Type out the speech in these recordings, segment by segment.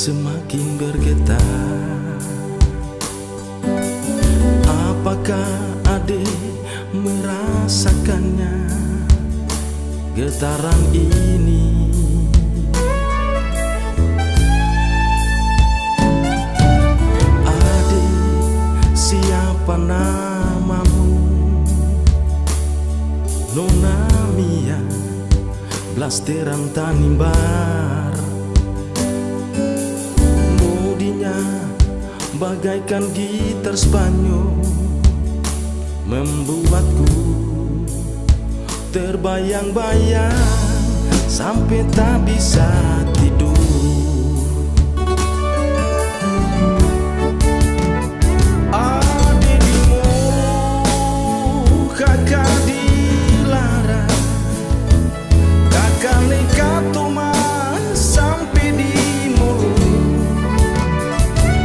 semakin bergetar. Apakah adik merasakannya, getaran ini? Adik, siapa namamu? Nona Mia, blasteran Tanimbar. Mudinya bagaikan gitar Spanyol, membuatku terbayang-bayang sampai tak bisa tidur. Adik di mulut, kakak dilarang, kakak nekat tumas sampai di mulut.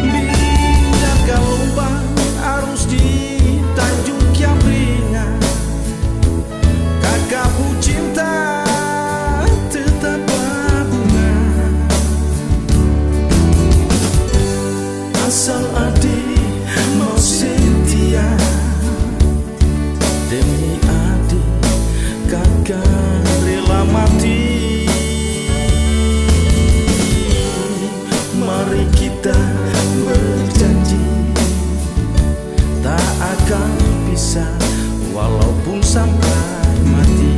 Biar gelombang arus di Tanjung Kiabringan, kakak ku cinta tetap berbunga. Asal adik mau setia, demi adik kakak rela mati. Mari kita berjanji tak akan pisah walaupun sampai mati.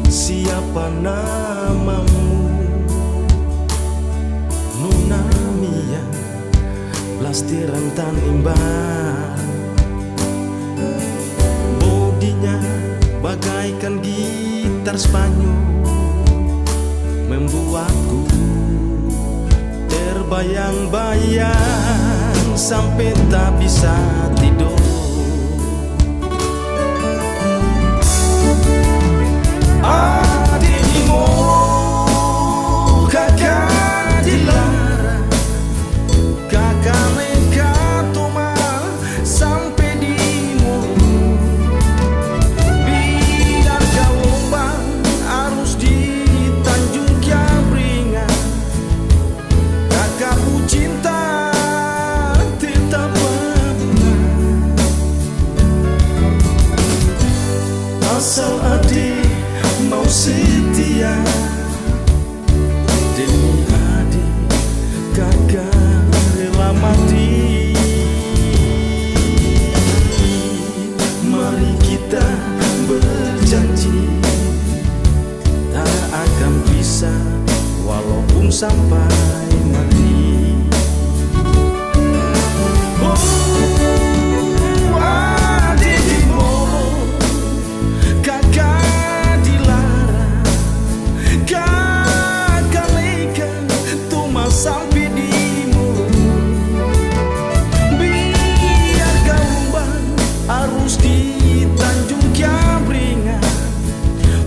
Siapa namamu? Nona Mia, blasteran Tanimbar. Bodinya bagaikan gitar Spanyol, membuatku terbayang-bayang sampai tak bisa tidur. Adik di mulut, kakak dilarang, kakak nekat tumas sampai di mulut. Biar gelombang arus di Tanjung Kiabringan, kakak ku cinta tetap berbunga. Asal adik mau setia, demi adik kakak rela mati. Mari kita berjanji tak akan pisah walaupun sampai mati. Adik di mulut, kakak dilarang, kakak nekat tumas sampai di mulut. Biar gelombang arus di Tanjung Kiabringan,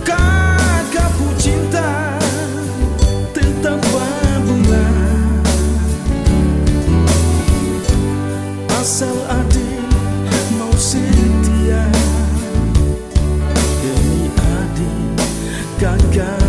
kakak ku cinta tetap berbunga. Asal adik mau setia, demi adik kakak